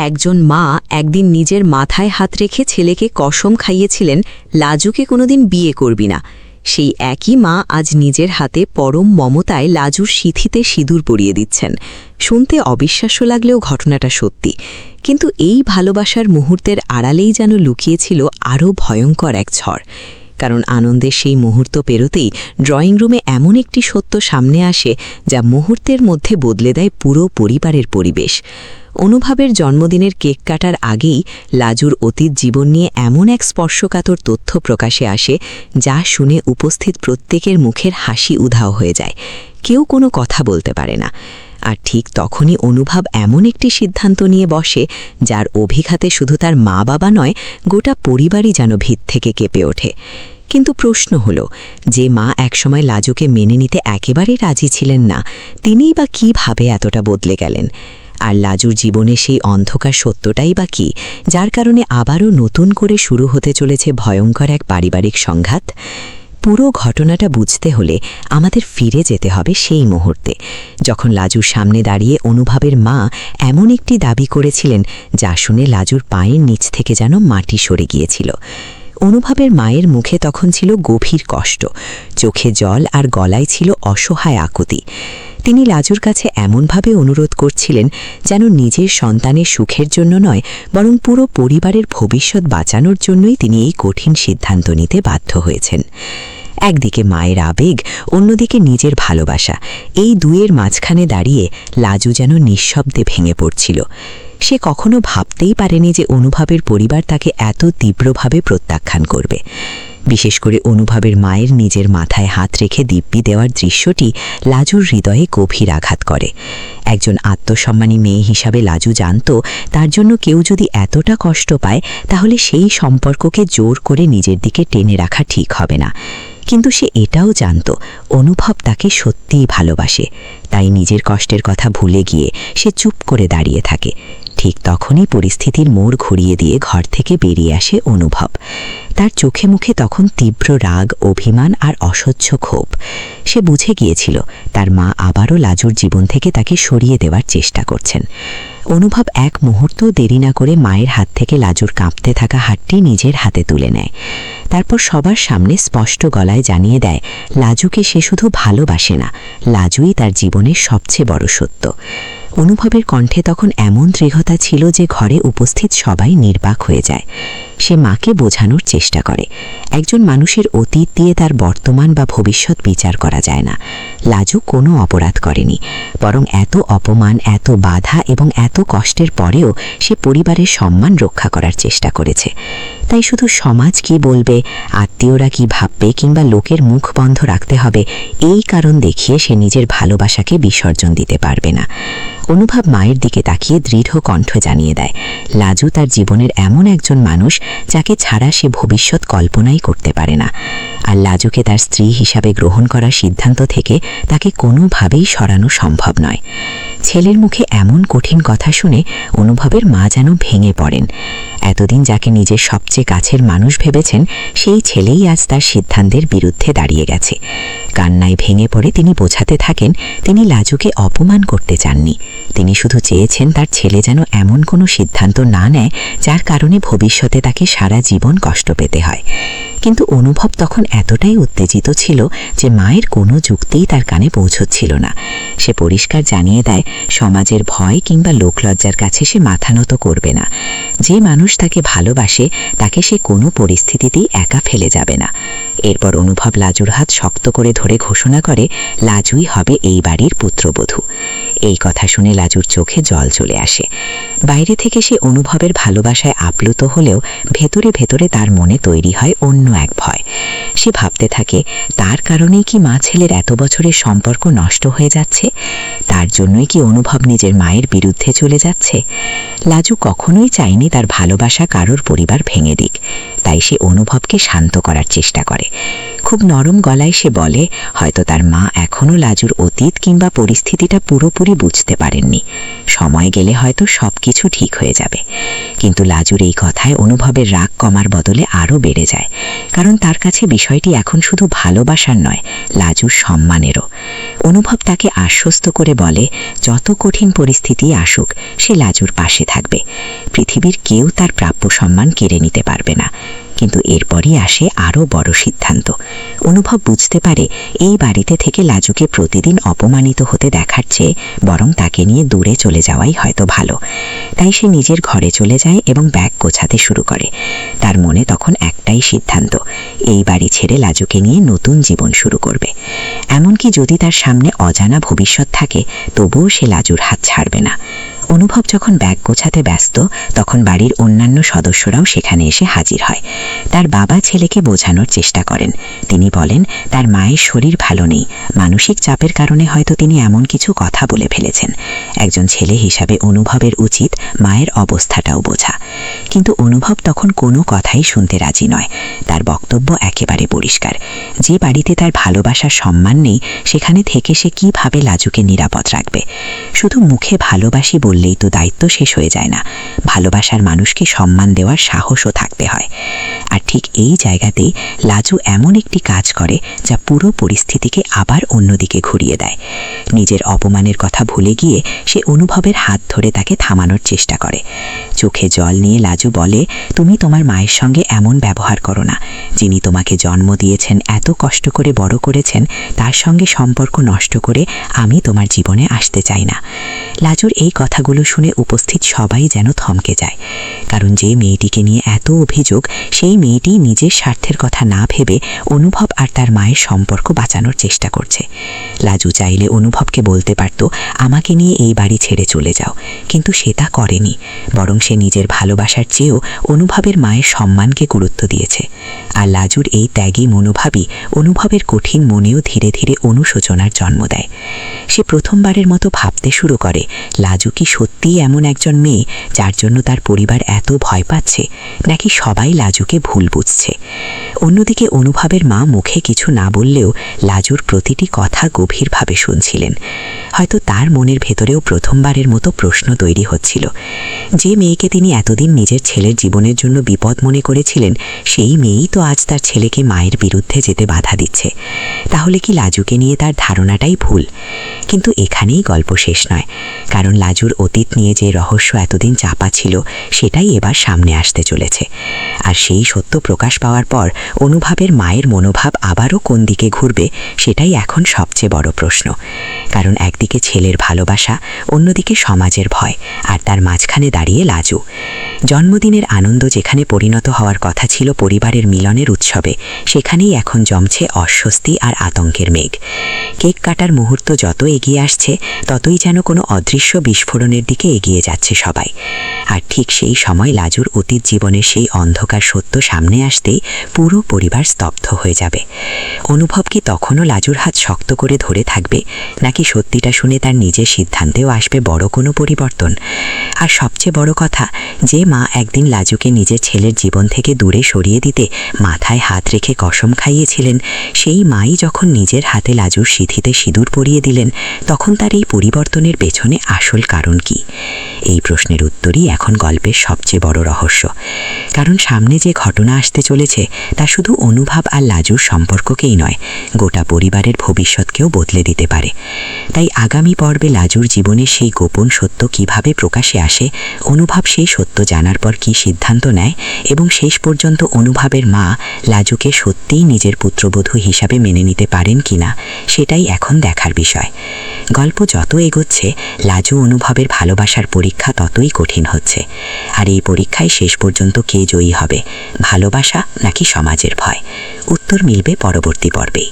একজন মা একদিন নিজের মাথায় হাত রেখে ছেলেকে কসম খাইয়েছিলেন লাজুকে কোনোদিন বিয়ে করবি না। সেই একই মা আজ নিজের হাতে পরম মমতায় লাজুর সিঁথিতে সিঁদুর পরিয়ে দিচ্ছেন। শুনতে অবিশ্বাস্য লাগলেও ঘটনাটা সত্যি, কিন্তু এই ভালোবাসার মুহূর্তের আড়ালেই যেন লুকিয়েছিল আরও ভয়ঙ্কর এক ঝড়। কারণ আনন্দের সেই মুহূর্ত পেরোতেই ড্রয়িং রুমে এমন একটি সত্য সামনে আসে যা মুহূর্তের মধ্যে বদলে দেয় পুরো পরিবারের পরিবেশ। অনুভবের জন্মদিনের কেক কাটার আগেই লাজুর অতীত জীবন নিয়ে এমন এক স্পর্শকাতর তথ্য প্রকাশে আসে যা শুনে উপস্থিত প্রত্যেকের মুখের হাসি উধাও হয়ে যায়। কেউ কোনো কথা বলতে পারে না। আর ঠিক তখনই অনুভব এমন একটি সিদ্ধান্ত নিয়ে বসে যার অভিঘাতে শুধু তার মা বাবা নয়, গোটা পরিবারই যেন ভিত থেকে কেঁপে ওঠে। কিন্তু প্রশ্ন হলো, যে মা একসময় লাজুকে মেনে নিতে একেবারেই রাজি ছিলেন না, তিনিই বা কীভাবে এতটা বদলে গেলেন? আর লাজুর জীবনে সেই অন্ধকার সত্যটাই বা কী, যার কারণে আবারও নতুন করে শুরু হতে চলেছে ভয়ঙ্কর এক পারিবারিক সংঘাত? পুরো ঘটনাটা বুঝতে হলে আমাদের ফিরে যেতে হবে সেই মুহূর্তে, যখন লাজুর সামনে দাঁড়িয়ে অনুভবের মা এমন একটি দাবি করেছিলেন যা শুনে লাজুর পায়ের নিচ থেকে যেন মাটি সরে গিয়েছিল। অনুভবের মায়ের মুখে তখন ছিল গভীর কষ্ট, চোখে জল আর গলায় ছিল অসহায় আকুতি। তিনি লাজুর কাছে এমনভাবে অনুরোধ করছিলেন যেন নিজের সন্তানের সুখের জন্য নয়, বরং পুরো পরিবারের ভবিষ্যৎ বাঁচানোর জন্যই তিনি এই কঠিন সিদ্ধান্ত নিতে বাধ্য হয়েছেন। একদিকে মায়ের আবেগ, অন্যদিকে নিজের ভালোবাসা, এই দুয়ের মাঝখানে দাঁড়িয়ে লাজু যেন নিঃশব্দে ভেঙে পড়ছিল। সে কখনো ভাবতেই পারেনি যে অনুভবের পরিবার তাকে এত তীব্রভাবে প্রত্যাখ্যান করবে। বিশেষ করে অনুভবের মায়ের নিজের মাথায় হাত রেখে দিব্যি দেওয়ার দৃশ্যটি লাজুর হৃদয়ে গভীর আঘাত করে। একজন আত্মসম্মানী মেয়ে হিসাবে লাজু জানত, তার জন্য কেউ যদি এতটা কষ্ট পায় তাহলে সেই সম্পর্ককে জোর করে নিজের দিকে টেনে রাখা ঠিক হবে না। কিন্তু সে এটাও জানত অনুভব তাকে সত্যিই ভালোবাসে, তাই নিজের কষ্টের কথা ভুলে গিয়ে সে চুপ করে দাঁড়িয়ে থাকে। ঠিক তখনই পরিস্থিতির মোড় ঘুরিয়ে দিয়ে ঘর থেকে বেরিয়ে আসে অনুভব। তার চোখে মুখে তখন তীব্র রাগ, অভিমান আর অসহ্য ক্ষোভ। সে বুঝে গিয়েছিল তার মা আবারও লাজুর জীবন থেকে তাকে সরিয়ে দেওয়ার চেষ্টা করছেন। অনুভব এক মুহূর্ত দেরি না করে মায়ের হাত থেকে লাজুর কাঁপতে থাকা হাতটি নিজের হাতে তুলে নেয়। তারপর সবার সামনে স্পষ্ট গলায় জানিয়ে দেয় লাজুকে সে শুধু ভালোবাসে না, লাজুই তার জীবনের সবচেয়ে বড় সত্য। অনুভবের কণ্ঠে তখন এমন দৃঢ়তা ছিল যে ঘরে উপস্থিত সবাই নির্বাক হয়ে যায়। সে মাকে বোঝানোর চেষ্টা করে, একজন মানুষের অতীত দিয়ে তার বর্তমান বা ভবিষ্যৎ বিচার করা যায় না। লাজু কোনো অপরাধ করেনি, বরং এত অপমান, এত বাধা এবং এত কষ্টের পরেও সে পরিবারের সম্মান রক্ষা করার চেষ্টা করেছে। তাই শুধু সমাজ কি বলবে, আত্মীয়রা কি ভাববে কিংবা লোকের মুখ বন্ধ রাখতে হবে, এই কারণ দেখিয়ে সে নিজের ভালোবাসাকে বিসর্জন দিতে পারবে না। অনুভব মায়ের দিকে তাকিয়ে দৃঢ় কণ্ঠ জানিয়ে দেয় লাজু তার জীবনের এমন একজন মানুষ যাকে ছাড়া সে ভবিষ্যৎ কল্পনাই করতে পারে না। আর লাজুকে তার স্ত্রী হিসাবে গ্রহণ করার সিদ্ধান্ত থেকে তাকে কোনোভাবেই সরানো সম্ভব নয়। ছেলের মুখে এমন কঠিন কথা শুনে অনুভবের মা যেন ভেঙে পড়েন। এতদিন যাকে নিজের সবচেয়ে কাছের মানুষ ভেবেছেন, সেই ছেলেই আজ তার সিদ্ধান্তের বিরুদ্ধে দাঁড়িয়ে গেছে। কান্নায় ভেঙে পড়ে তিনি বোঝাতে থাকেন তিনি লাজুকে অপমান করতে চাননি, তিনি শুধু চেয়েছেন তার ছেলে যেন এমন কোনো সিদ্ধান্ত না নেয় যার কারণে ভবিষ্যতে তাকে সারা জীবন কষ্ট পেতে হয়। কিন্তু অনুভব তখন এতটাই উত্তেজিত ছিল যে মায়ের কোনো যুক্তিই তার কানে পৌঁছচ্ছিল না। সে পরিষ্কার জানিয়ে দেয় সমাজের ভয় কিংবা লোকলজ্জার কাছে সে মাথা নত করবে না। যে মানুষ তাকে ভালোবাসে তাকে সে কোনো পরিস্থিতিতেই একা ফেলে যাবে না। এরপর অনুভব লাজুর হাত শক্ত করে ধরে ঘোষণা করে লাজুই হবে এই বাড়ির পুত্রবধূ। এই কথা শুনে লাজুর চোখে জল চলে আসে। বাইরে থেকে সে অনুভবের ভালোবাসায় আপ্লুত হলেও ভেতরে ভেতরে তার মনে তৈরি হয় অন্য এক ভয়। সে ভাবতে থাকে তার কারণেই কি মা ছেলের এত বছরের সম্পর্ক নষ্ট হয়ে যাচ্ছে? তার জন্যই কি অনুভব নিজের মায়ের বিরুদ্ধে চলে যাচ্ছে? লাজু কখনোই চায়নি তার ভালোবাসা কারোর পরিবার ভেঙে দিক, তাই সে অনুভবকে শান্ত করার চেষ্টা করে। খুব নরম গলায় সে বলে হয়তো তার মা এখনও লাজুর অতীত কিংবা পরিস্থিতিটা পুরোপুরি বুঝতে পারেননি, সময় গেলে হয়তো সব কিছু ঠিক হয়ে যাবে। কিন্তু লাজুর এই কথায় অনুভবের রাগ কমার বদলে আরও বেড়ে যায়, কারণ তার কাছে বিষয়টি এখন শুধু ভালোবাসার নয়, লাজুর সম্মানেরও। অনুভব তাকে আশ্বস্ত করে বলে যত কঠিন পরিস্থিতি আসুক সে লাজুর পাশে থাকবে। পৃথিবীর কেউ তার প্রাপ্য সম্মান কেড়ে নিতে পারবে না। কিন্তু এরপরই আসে আরও বড় সিদ্ধান্ত। অনুভব বুঝতে পারে এই বাড়িতে থেকে লাজুকে প্রতিদিন অপমানিত হতে দেখার চেয়ে বরং তাকে নিয়ে দূরে চলে যাওয়াই হয়তো ভালো। তাই সে নিজের ঘরে চলে যায় এবং ব্যাগ গোছাতে শুরু করে। তার মনে তখন একটাই সিদ্ধান্ত, এই বাড়ি ছেড়ে লাজুকে নিয়ে নতুন জীবন শুরু করবে। এমনকি যদি তার সামনে অজানা ভবিষ্যৎ থাকে, তবুও সে লাজুর হাত ছাড়বে না। অনুভব যখন ব্যাগ গোছাতে ব্যস্ত, তখন বাড়ির অন্যান্য সদস্যরাও সেখানে এসে হাজির হয়। তার বাবা ছেলেকে বোঝানোর চেষ্টা করেন। তিনি বলেন তার মায়ের শরীর ভালো নেই, মানসিক চাপের কারণে হয়তো তিনি এমন কিছু কথা বলে ফেলেছেন। একজন ছেলে হিসাবে অনুভবের উচিত মায়ের অবস্থাটাও বোঝা। কিন্তু অনুভব তখন কোনো কথাই শুনতে রাজি নয়। তার বক্তব্য একেবারে পরিষ্কার, যে বাড়িতে তার ভালোবাসার সম্মান নেই, সেখানে থেকে সে কিভাবে লাজুকে নিরাপদ রাখবে। শুধু মুখে ভালোবাসি বললেই তো দায়িত্ব শেষ হয়ে যায় না, ভালোবাসার মানুষকে সম্মান দেওয়ার সাহসও থাকতে হয়। আর ঠিক এই জায়গাতেই লাজু এমন একটি কাজ করে যা পুরো পরিস্থিতিকে আবার অন্যদিকে ঘুরিয়ে দেয়। নিজের অপমানের কথা ভুলে গিয়ে সে অনুভবের হাত ধরে তাকে থামানোর চেষ্টা করে। চোখে জল নিয়ে লাজু বলে, তুমি তোমার মায়ের সঙ্গে এমন ব্যবহার করো না। যিনি তোমাকে জন্ম দিয়েছেন, এত কষ্ট করে বড় করেছেন, তার সঙ্গে সম্পর্ক নষ্ট করে আমি তোমার জীবনে আসতে চাই না। লাজুর এই কথাগুলো শুনে উপস্থিত সবাই যেন থমকে যায়, কারণ যে মেয়েটিকে নিয়ে এত অভিযোগ, সেই মেয়েটি নিজের স্বার্থের কথা না ভেবে অনুভব আর তার মায়ের সম্পর্ক বাঁচানোর চেষ্টা করছে। লাজু চাইলে অনুভবকে বলতে পারত, আমাকে নিয়ে এই বাড়ি ছেড়ে চলে যাও, কিন্তু সে তা করেনি। বরং সে নিজের ভালোবাসার চেয়েও অনুভবের মায়ের সম্মানকে গুরুত্ব দিয়েছে। আর লাজুর এই ত্যাগী মনোভাবই অনুভবের কঠিন মনেও ধীরে ধীরে অনুশোচনার জন্ম দেয়। সে প্রথমবারের মতো ভাবতে শুরু করে, লাজু কি সত্যিই এমন একজন মেয়ে যার জন্য তার পরিবার এত ভয় পাচ্ছে, নাকি সবাই লাজুকে ভুল বুঝছে। অন্যদিকে অনুভবের মা মুখে কিছু না বললেও লাজুর প্রতিটি কথা গভীরভাবে শুনছিলেন। হয়তো তার মনের ভেতরেও প্রথমবারের মতো প্রশ্ন তৈরি হচ্ছিল, যে মেয়েকে তিনি এতদিন নিজের ছেলের জীবনের জন্য বিপদ মনে করেছিলেন, সেই মেয়েই তো আজ তার ছেলেকে মায়ের বিরুদ্ধে যেতে বাধা দিচ্ছে। তাহলে কি লাজুকে নিয়ে তার ধারণাটাই ভুল? কিন্তু এখানেই গল্প শেষ নয়, কারণ লাজুর অতীত নিয়ে যে রহস্য এতদিন চাপা ছিল, সেটাই এবার সামনে আসতে চলেছে। আর সেই সত্য প্রকাশ পাওয়ার পর অনুভবের মায়ের মনোভাব আবারও কোন দিকে ঘুরবে, সেটাই এখন সবচেয়ে বড় প্রশ্ন। কারণ একদিকে ছেলের ভালোবাসা, অন্যদিকে সমাজের ভয়, আর তার মাঝখানে দাঁড়িয়ে লাজু। জন্মদিনের আনন্দ যেখানে পরিণত হওয়ার কথা ছিল পরিবারের মিলনের উৎসবে, সেখানেই এখন জমছে অস্বস্তি আর আতঙ্কের মেঘ। কেক কাটার মুহূর্ত যত এগিয়ে আসছে, ততই যেন কোনো অদৃশ্য বিস্ফোরণের দিকে এগিয়ে যাচ্ছে সবাই। আর ঠিক সেই সময় লাজুর অতীত জীবনের সেই অন্ধকার সত্য সামনে আসতেই পুরো পরিবার স্তব্ধ হয়ে যাবে। অনুভব কি তখনও লাজুর হাত শক্ত করে ধরে থাকবে, নাকি সত্যিটা শুনে তার নিজের সিদ্ধান্তেও আসবে বড় কোনো পরিবর্তন? আর সবচেয়ে বড় কথা, যে মা একদিন লাজুকে নিজের ছেলের জীবন থেকে দূরে সরিয়ে দিতে মাথায় হাত রেখে কসম খাইয়েছিলেন, সেই মাই যখন নিজের হাতে লাজুর সিঁথিতে সিঁদুর পরিয়ে দিলেন, তখন তার এই পরিবর্তনের পেছনে আসল কারণ কি? এই প্রশ্নের উত্তরই এখন গল্পের সবচেয়ে বড় রহস্য। কারণ সামনে যে ঘটনা আসতে চলেছে, তা শুধু অনুভব আর লাজুর সম্পর্ককেই নয়, গোটা পরিবারের ভবিষ্যৎকেও বদলে দিতে পারে। তাই আগামী পর্বে লাজুর জীবনের সেই গোপন সত্য কিভাবে প্রকাশে আসে, অনুভব সেই সত্য জানার পর কী সিদ্ধান্ত নেয়, এবং শেষ পর্যন্ত অনুভবের মা লাজুকে সত্যিই নিজের পুত্রবধূ হিসাবে মেনে নিতে পারেন কিনা, সেটাই এখন দেখার বিষয়। গল্প যত এগোচ্ছে, লাজু অনুভবের ভালোবাসার পরীক্ষা ততই কঠিন হচ্ছে। আর এই পরীক্ষায় শেষ পর্যন্ত কে জয়ী হবে, ভালোবাসা নাকি সমাজের ভয়? উত্তর মিলবে পরবর্তী পর্বেই।